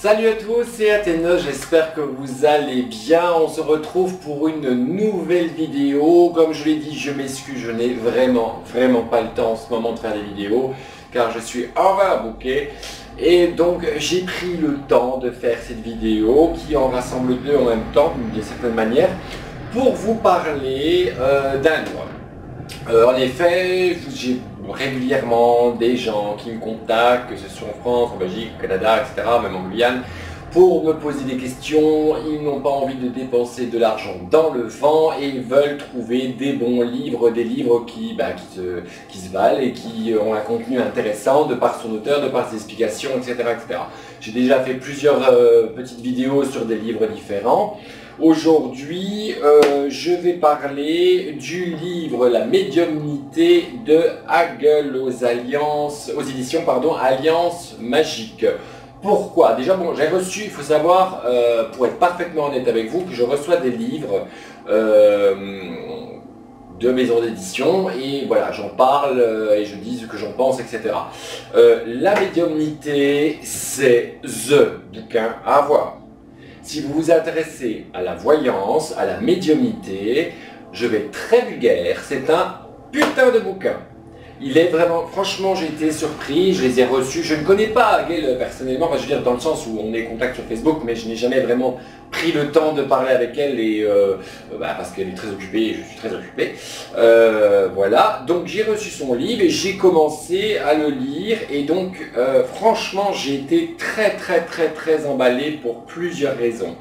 Salut à tous, c'est Athéna, j'espère que vous allez bien. On se retrouve pour une nouvelle vidéo. Comme je l'ai dit, je m'excuse, je n'ai vraiment pas le temps en ce moment de faire des vidéos car je suis overbooké. Et donc j'ai pris le temps de faire cette vidéo qui en rassemble deux en même temps, d'une certaine manière, pour vous parler d'un livre. En effet, j'ai régulièrement des gens qui me contactent, que ce soit en France, en Belgique, au Canada, etc., même en Guyane, pour me poser des questions. Ils n'ont pas envie de dépenser de l'argent dans le vent et ils veulent trouver des bons livres, des livres qui se valent et qui ont un contenu intéressant de par son auteur, de par ses explications, etc. etc. J'ai déjà fait plusieurs petites vidéos sur des livres différents. Aujourd'hui, je vais parler du livre La médiumnité de Hagel aux éditions Alliance Magique. Pourquoi? Déjà, bon, j'ai reçu, il faut savoir, pour être parfaitement honnête avec vous, que je reçois des livres de maisons d'édition et voilà, j'en parle et je dis ce que j'en pense, etc. La médiumnité, c'est THE bouquin à avoir. Si vous vous intéressez à la voyance, à la médiumnité, je vais être très vulgaire, c'est un putain de bouquin. Il est vraiment, franchement, j'ai été surpris, je les ai reçus. Je ne connais pas Hagel personnellement, enfin, je veux dire dans le sens où on est en contact sur Facebook, mais je n'ai jamais vraiment pris le temps de parler avec elle et parce qu'elle est très occupée et je suis très occupé. Voilà, donc j'ai reçu son livre et j'ai commencé à le lire et donc franchement j'ai été très emballé pour plusieurs raisons.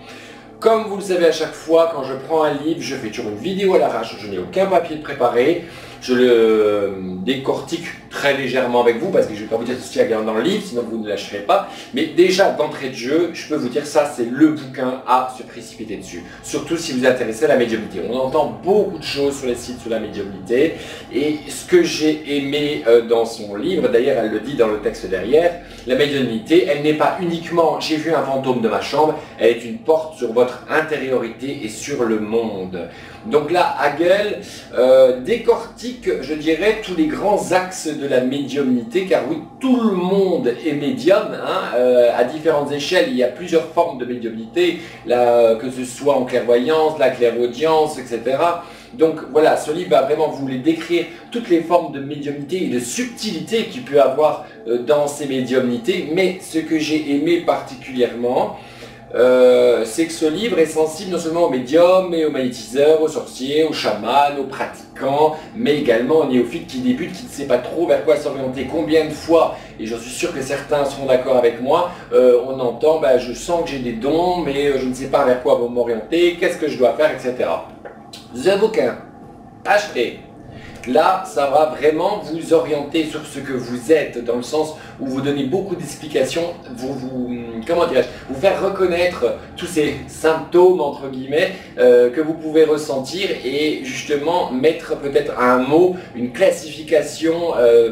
Comme vous le savez à chaque fois, quand je prends un livre, je fais toujours une vidéo à l'arrache, je n'ai aucun papier de préparé, je le décortique très légèrement avec vous, parce que je ne vais pas vous dire tout ce qu'il y a dans le livre, sinon vous ne lâcherez pas. Mais déjà, d'entrée de jeu, je peux vous dire ça, c'est le bouquin à se précipiter dessus. Surtout si vous vous intéressez à la médiumnité. On entend beaucoup de choses sur les sites sur la médiumnité, et ce que j'ai aimé dans son livre, d'ailleurs elle le dit dans le texte derrière, la médiumnité, elle n'est pas uniquement « j'ai vu un fantôme de ma chambre », elle est une porte sur votre intériorité et sur le monde. Donc là, Hagel décortique, je dirais, tous les grands axes de la médiumnité, car oui, tout le monde est médium, hein, à différentes échelles, il y a plusieurs formes de médiumnité, que ce soit en clairvoyance, la clairaudience, etc. Donc voilà, ce livre va vraiment vous les décrire toutes les formes de médiumnité et de subtilité qu'il peut avoir dans ces médiumnités, mais ce que j'ai aimé particulièrement, c'est que ce livre est sensible non seulement aux médiums, mais aux magnétiseurs, aux sorciers, aux chamans, aux pratiquants, mais également aux néophytes qui débutent, qui ne savent pas trop vers quoi s'orienter. Combien de fois, et j'en suis sûr que certains seront d'accord avec moi, on entend je sens que j'ai des dons, mais je ne sais pas vers quoi m'orienter, qu'est-ce que je dois faire, etc. The bouquin, achetez. Là, ça va vraiment vous orienter sur ce que vous êtes, dans le sens où vous donnez beaucoup d'explications, vous faire reconnaître tous ces symptômes, entre guillemets, que vous pouvez ressentir et justement mettre peut-être un mot, une classification,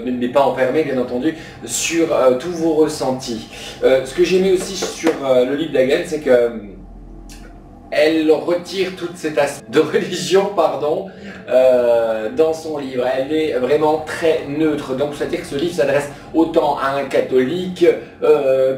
mais pas enfermée bien entendu, sur tous vos ressentis. Ce que j'aimais aussi sur le livre d'Hagel, c'est que elle retire toute cette aspect de religion, dans son livre. Elle est vraiment très neutre. Donc c'est-à-dire que ce livre s'adresse autant à un catholique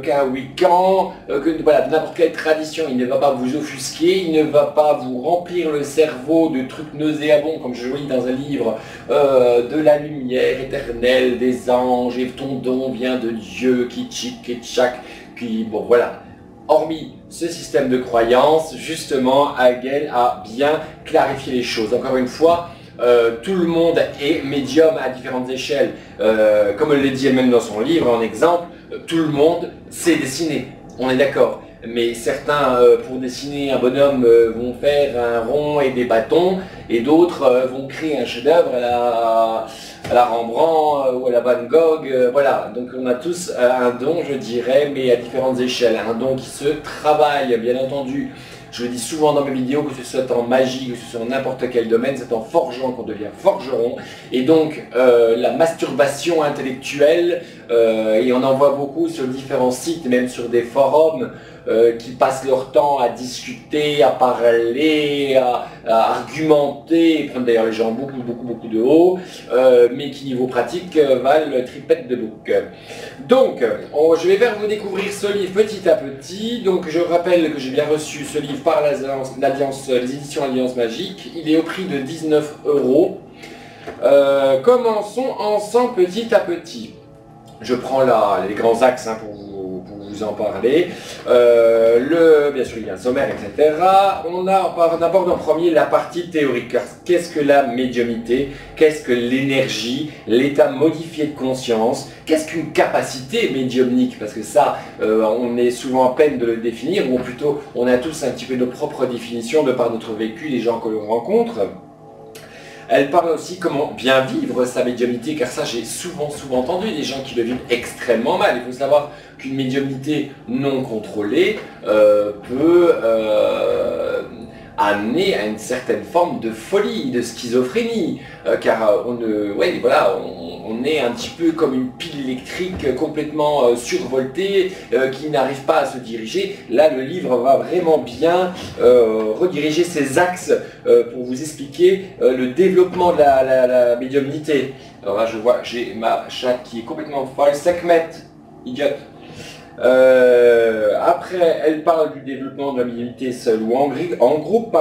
qu'à un wiccan, que voilà, n'importe quelle tradition. Il ne va pas vous offusquer, il ne va pas vous remplir le cerveau de trucs nauséabonds, comme je lis dans un livre, de la lumière éternelle, des anges, et ton don vient de Dieu, qui tchic et tchac, qui... Bon voilà. Hormis ce système de croyance, justement, Hagel a bien clarifié les choses. Encore une fois, tout le monde est médium à différentes échelles. Comme elle le dit elle-même dans son livre, en exemple, tout le monde sait dessiner. On est d'accord. Mais certains, pour dessiner un bonhomme, vont faire un rond et des bâtons, et d'autres vont créer un chef-d'œuvre à la Rembrandt ou à la Van Gogh. Voilà, donc on a tous un don, je dirais, mais à différentes échelles. Un don qui se travaille, bien entendu. Je le dis souvent dans mes vidéos, que ce soit en magie, que ce soit en n'importe quel domaine, c'est en forgeant qu'on devient forgeron. Et donc la masturbation intellectuelle et on en voit beaucoup sur différents sites, même sur des forums, qui passent leur temps à discuter, à parler, à argumenter, ils prennent d'ailleurs les gens beaucoup de haut, mais qui niveau pratique valent tripette de bouc. Donc, je vais faire vous découvrir ce livre petit à petit. Donc, je rappelle que j'ai bien reçu ce livre par les éditions Alliance Magique. Il est au prix de 19 €. Commençons ensemble petit à petit. Je prends les grands axes pour vous en parler. Bien sûr, il y a un sommaire, etc. On aborde en premier la partie théorique. Qu'est-ce que la médiumnité? Qu'est-ce que l'énergie? L'état modifié de conscience? Qu'est-ce qu'une capacité médiumnique? Parce que ça, on est souvent en peine de le définir, ou plutôt, on a tous un petit peu nos propres définitions de par notre vécu, les gens que l'on rencontre. Elle parle aussi comment bien vivre sa médiumnité, car ça j'ai souvent entendu des gens qui le vivent extrêmement mal. Il faut savoir qu'une médiumnité non contrôlée peut amener à une certaine forme de folie, de schizophrénie, car on est un petit peu comme une pile électrique complètement survoltée, qui n'arrive pas à se diriger. Là, le livre va vraiment bien rediriger ses axes pour vous expliquer le développement de la médiumnité. Alors là, je vois, j'ai ma chatte qui est complètement folle, Sekhmet, idiote. Après, elle parle du développement de la médiumnité seule ou en groupe,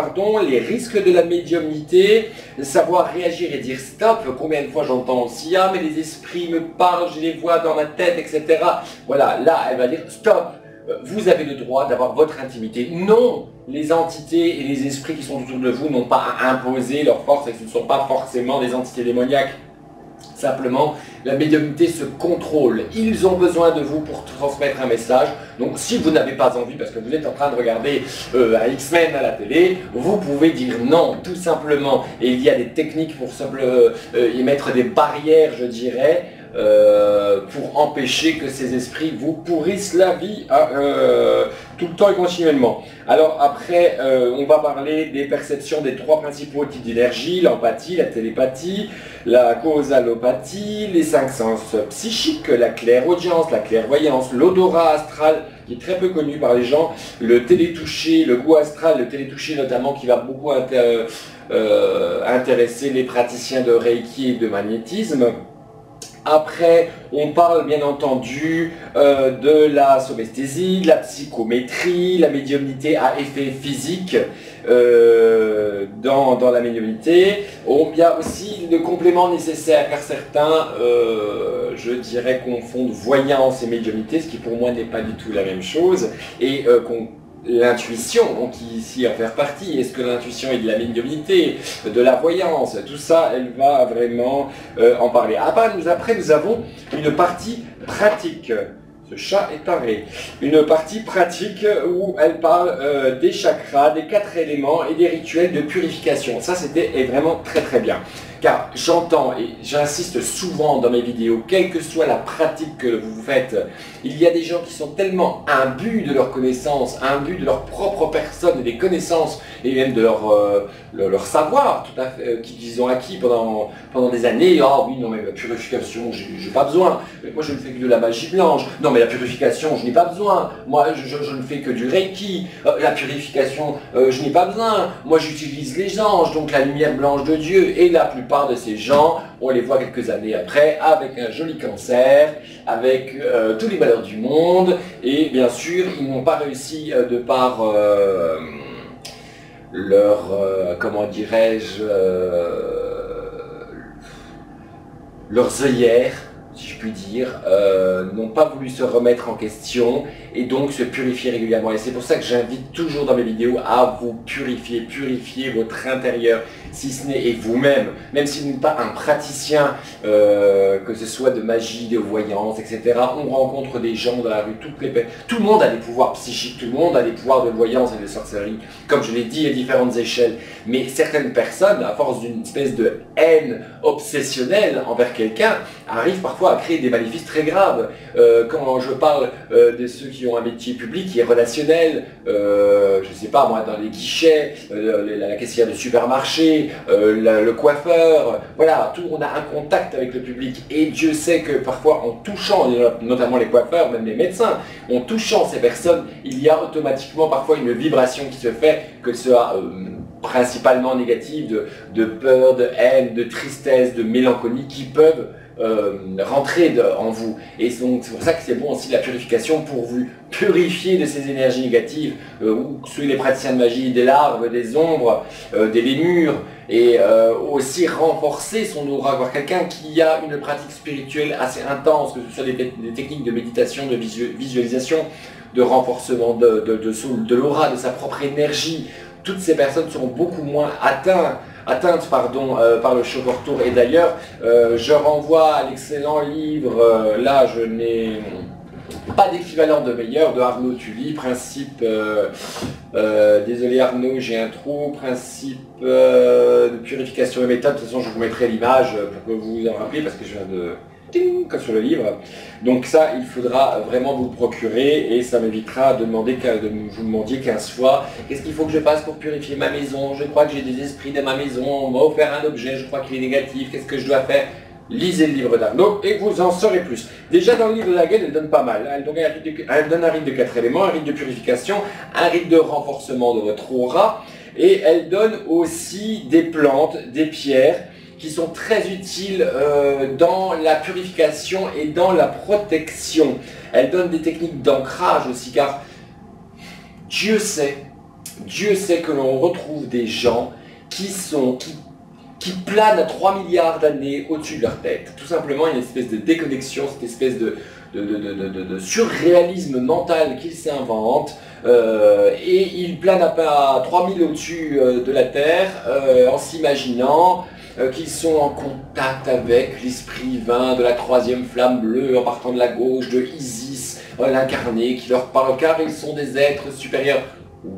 les risques de la médiumnité, savoir réagir et dire stop. Combien de fois j'entends aussi, ah mais les esprits me parlent, je les vois dans ma tête, etc. Voilà, là elle va dire stop. Vous avez le droit d'avoir votre intimité. Non, les entités et les esprits qui sont autour de vous n'ont pas à imposer leur force, et ce ne sont pas forcément des entités démoniaques. Simplement, la médiumnité se contrôle. Ils ont besoin de vous pour transmettre un message. Donc si vous n'avez pas envie, parce que vous êtes en train de regarder un X-Men à la télé, vous pouvez dire non, tout simplement. Et il y a des techniques pour y mettre des barrières, je dirais, pour empêcher que ces esprits vous pourrissent la vie tout le temps et continuellement. Alors après, on va parler des perceptions des trois principaux types d'énergie, l'empathie, la télépathie, la causalopathie, les 5 sens psychiques, la clairaudience, la clairvoyance, l'odorat astral, qui est très peu connu par les gens, le télétouché, le goût astral, le télétouché notamment, qui va beaucoup intéresser les praticiens de Reiki et de magnétisme. Après, on parle bien entendu de la somesthésie, de la psychométrie, la médiumnité à effet physique dans la médiumnité. Il y a aussi le complément nécessaire, car certains, je dirais, confondent voyance et médiumnité, ce qui pour moi n'est pas du tout la même chose, et l'intuition, qui ici en faire partie. Est-ce que l'intuition est de la médiumnité, de la voyance? Tout ça, elle va vraiment en parler. Après, nous avons une partie pratique. Ce chat est taré. Une partie pratique où elle parle des chakras, des 4 éléments et des rituels de purification. Ça, c'était vraiment très bien. Car j'entends et j'insiste souvent dans mes vidéos, quelle que soit la pratique que vous faites, il y a des gens qui sont tellement imbus de leurs connaissances, imbus de leur propre personne et des connaissances et même de leur savoir tout à fait, qu'ils ont acquis pendant des années. Ah oui, non mais la purification, j'ai pas besoin. Moi je ne fais que de la magie blanche. Non mais la purification, je n'ai pas besoin. Moi je ne fais que du Reiki. La purification, je n'ai pas besoin. Moi j'utilise les anges, donc la lumière blanche de Dieu. Et la plupart de ces gens, on les voit quelques années après avec un joli cancer, avec tous les malheurs du monde, et bien sûr ils n'ont pas réussi de par comment dirais-je, leurs œillères, si je puis dire, n'ont pas voulu se remettre en question et donc se purifier régulièrement. Et c'est pour ça que j'invite toujours dans mes vidéos à vous purifier votre intérieur, si ce n'est, et vous-même, même si vous n'êtes pas un praticien, que ce soit de magie, de voyance, etc. On rencontre des gens dans la rue, tout le monde a des pouvoirs psychiques, tout le monde a des pouvoirs de voyance et de sorcellerie, comme je l'ai dit à différentes échelles. Mais certaines personnes, à force d'une espèce de haine obsessionnelle envers quelqu'un, arrivent parfois à créer des maléfices très graves. Quand je parle de ceux qui ont un métier public qui est relationnel, je ne sais pas moi, dans les guichets, la caissière de supermarché, boulanger, le coiffeur, voilà, tout, on a un contact avec le public. Et Dieu sait que parfois en touchant, notamment les coiffeurs, même les médecins, en touchant ces personnes, il y a automatiquement parfois une vibration qui se fait, que ce soit principalement négative, de peur, de haine, de tristesse, de mélancolie, qui peuvent rentrer en vous. Et donc c'est pour ça que c'est bon aussi la purification, pour vous purifier de ces énergies négatives, ou ceux les praticiens de magie, des larves, des ombres, des lémures, et aussi renforcer son aura, voir quelqu'un qui a une pratique spirituelle assez intense, que ce soit des techniques de méditation, de visualisation, de renforcement de l'aura, de sa propre énergie. Toutes ces personnes seront beaucoup moins atteintes par le Chauffeur Tour. Et d'ailleurs, je renvoie à l'excellent livre, là je n'ai pas d'équivalent de meilleur, de Arnaud Tully, Principe, désolé Arnaud, j'ai un trou, Principe de purification et méthode. De toute façon, je vous mettrai l'image pour que vous vous en rappeliez, parce que je viens de... comme sur le livre. Donc ça, il faudra vraiment vous le procurer, et ça m'évitera de vous demandiez 15 fois qu'est-ce qu'il faut que je fasse pour purifier ma maison, je crois que j'ai des esprits dans ma maison, on m'a offert un objet, je crois qu'il est négatif, qu'est-ce que je dois faire? Lisez le livre d'Arnaud et vous en saurez plus. Déjà dans le livre de la gueule, elle donne pas mal. Elle donne un rite de 4 éléments, un rite de purification, un rite de renforcement de votre aura, et elle donne aussi des plantes, des pierres, qui sont très utiles dans la purification et dans la protection. Elle donne des techniques d'ancrage aussi, car Dieu sait que l'on retrouve des gens qui planent à 3 milliards d'années au-dessus de leur tête. Tout simplement, il y a une espèce de déconnexion, cette espèce de surréalisme mental qu'ils s'inventent, et ils planent à 3000 au-dessus de la Terre, en s'imaginant qu'ils sont en contact avec l'esprit divin de la 3e flamme bleue, en partant de la gauche, de Isis, l'incarné, qui leur parle, car ils sont des êtres supérieurs.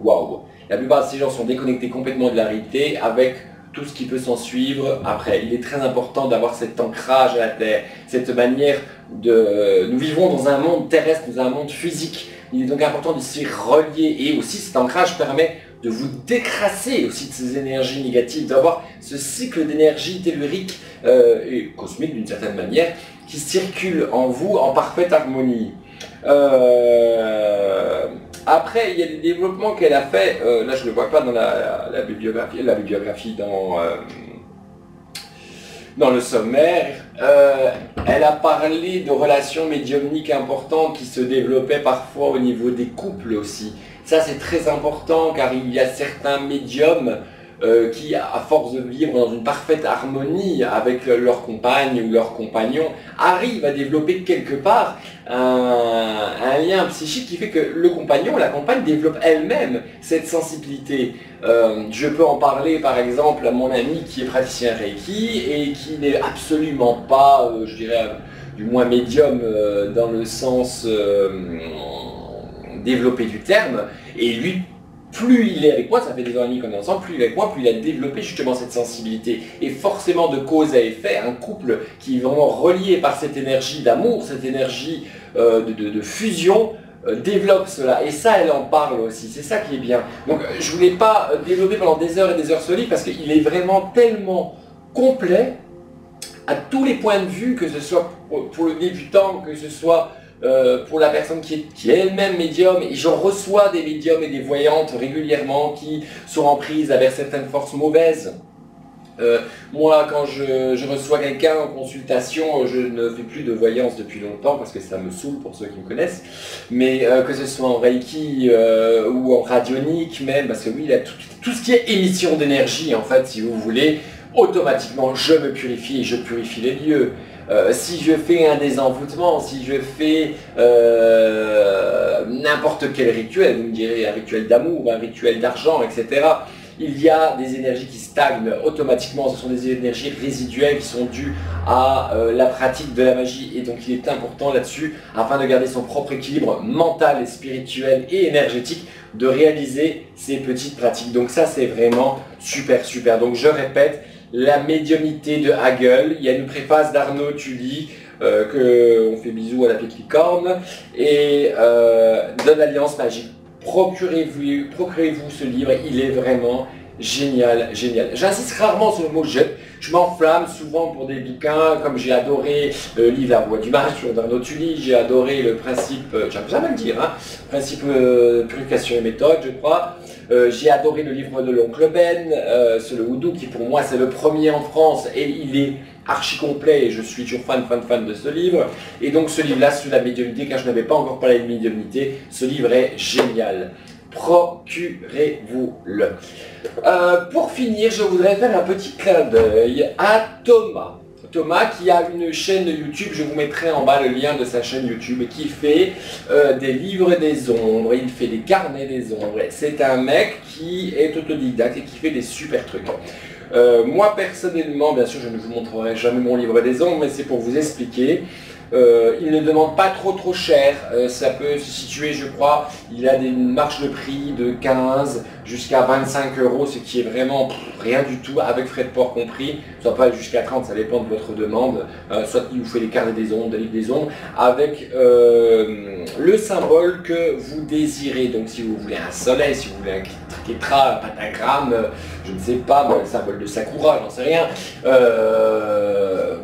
Waouh! La plupart de ces gens sont déconnectés complètement de la réalité, avec tout ce qui peut s'en suivre après. Il est très important d'avoir cet ancrage à la Terre, cette manière de... Nous vivons dans un monde terrestre, dans un monde physique. Il est donc important de s'y relier, et aussi cet ancrage permet de vous décrasser aussi de ces énergies négatives, d'avoir ce cycle d'énergie tellurique et cosmique d'une certaine manière, qui circule en vous en parfaite harmonie. Après, il y a des développements qu'elle a fait, là je ne le vois pas dans la bibliographie dans le sommaire. Elle a parlé de relations médiumniques importantes qui se développaient parfois au niveau des couples aussi. Ça c'est très important, car il y a certains médiums qui, à force de vivre dans une parfaite harmonie avec leur compagne ou leur compagnon, arrivent à développer quelque part un lien psychique qui fait que le compagnon, la compagne, développe elle-même cette sensibilité. Je peux en parler par exemple à mon ami qui est praticien Reiki et qui n'est absolument pas, je dirais, du moins médium dans le sens développé du terme, et lui, plus il est avec moi, ça fait des ans et demi qu'on est ensemble, plus il est avec moi, plus il a développé justement cette sensibilité. Et forcément, de cause à effet, un couple qui est vraiment relié par cette énergie d'amour, cette énergie de fusion, développe cela. Et ça, elle en parle aussi, c'est ça qui est bien. Donc je ne voulais pas développer pendant des heures et des heures ce livre, parce qu'il est vraiment tellement complet, à tous les points de vue, que ce soit pour le débutant, que ce soit pour la personne qui est elle-même médium. Et j'en reçois des médiums et des voyantes régulièrement qui sont en prise avec certaines forces mauvaises. Moi, quand je reçois quelqu'un en consultation, je ne fais plus de voyance depuis longtemps, parce que ça me saoule pour ceux qui me connaissent, mais que ce soit en Reiki ou en radionique même, parce que oui, il y a tout ce qui est émission d'énergie, en fait, si vous voulez, automatiquement je me purifie et je purifie les lieux. Si je fais un désenvoûtement, si je fais n'importe quel rituel, vous me direz un rituel d'amour, un rituel d'argent, etc., il y a des énergies qui stagnent automatiquement. Ce sont des énergies résiduelles qui sont dues à la pratique de la magie, et donc il est important là-dessus, afin de garder son propre équilibre mental et spirituel et énergétique, de réaliser ces petites pratiques. Donc ça, c'est vraiment super super. Donc je répète, la médiumnité de Hagel, il y a une préface d'Arnaud Tully, on fait bisous à la petite licorne, et de l'Alliance Magique. Procurez-vous ce livre, il est vraiment génial, génial. J'insiste rarement sur le mot je m'enflamme souvent pour des bouquins, comme j'ai adoré le livre La Voie du Mage d'Arnaud Tully, j'ai adoré le principe, j'aime jamais le dire, hein, principe purification et méthode, je crois. J'ai adoré le livre de l'oncle Ben, sur le houdou, qui pour moi c'est le premier en France et il est archi complet et je suis toujours fan de ce livre. Et donc ce livre-là sur la médiumnité, car je n'avais pas encore parlé de médiumnité, ce livre est génial. Procurez-vous-le. Pour finir, je voudrais faire un petit clin d'œil à Thomas. Thomas qui a une chaîne YouTube, je vous mettrai en bas le lien de sa chaîne YouTube, qui fait des livres des ombres, il fait des carnets des ombres. C'est un mec qui est autodidacte et qui fait des super trucs. Moi personnellement, bien sûr je ne vous montrerai jamais mon livre des ombres, mais c'est pour vous expliquer. Il ne demande pas trop cher, ça peut se situer, je crois, il a des marges de prix de 15 jusqu'à 25 €, ce qui est vraiment rien du tout, avec frais de port compris, soit pas jusqu'à 30, ça dépend de votre demande, soit il vous fait des carnets des ombres, des livres des ombres, avec le symbole que vous désirez. Donc si vous voulez un soleil, si vous voulez un kétra, un pentagramme, je ne sais pas, le symbole de Sakura, j'en sais rien,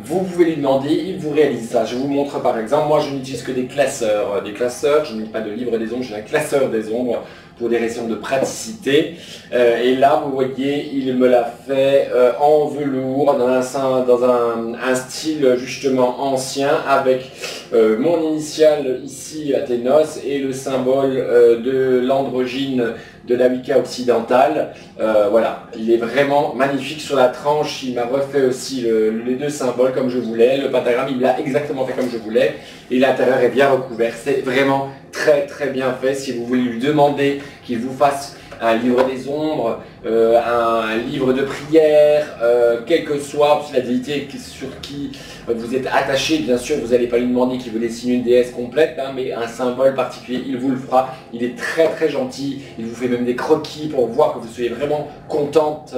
vous pouvez lui demander, il vous réalise ça. Je vous montre par exemple, moi je n'utilise que des classeurs, je n'ai pas de livre des ombres, j'ai un classeur des ombres pour des raisons de praticité. Et là vous voyez, il me l'a fait en velours, dans un style justement ancien, avec mon initiale ici, Athénos, et le symbole de l'androgyne de la Wicca occidentale. Voilà, il est vraiment magnifique sur la tranche, il m'a refait aussi les deux symboles comme je voulais, le pentagramme il l'a exactement fait comme je voulais, et l'intérieur est bien recouvert, c'est vraiment très bien fait. Si vous voulez lui demander qu'il vous fasse un livre des ombres, un livre de prière, quelle que soit la déité sur qui vous êtes attaché, bien sûr vous n'allez pas lui demander qu'il vous dessine une déesse complète, hein, mais un symbole particulier, il vous le fera. Il est très gentil, il vous fait même des croquis pour voir que vous soyez vraiment contente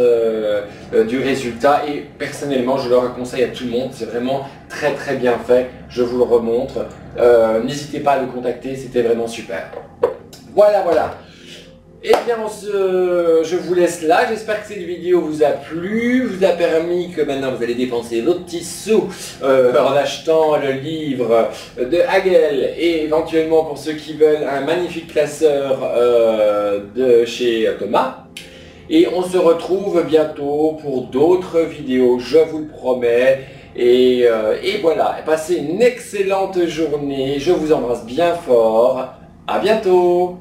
du résultat, et personnellement je le conseille à tout le monde, c'est vraiment très bien fait, je vous le remontre. N'hésitez pas à le contacter, c'était vraiment super. Voilà. Et bien je vous laisse là, j'espère que cette vidéo vous a plu, vous a permis que maintenant vous allez dépenser vos petits sous en achetant le livre de Hagel, et éventuellement pour ceux qui veulent un magnifique classeur de chez Thomas. Et on se retrouve bientôt pour d'autres vidéos, je vous le promets. Et voilà, passez une excellente journée, je vous embrasse bien fort, à bientôt.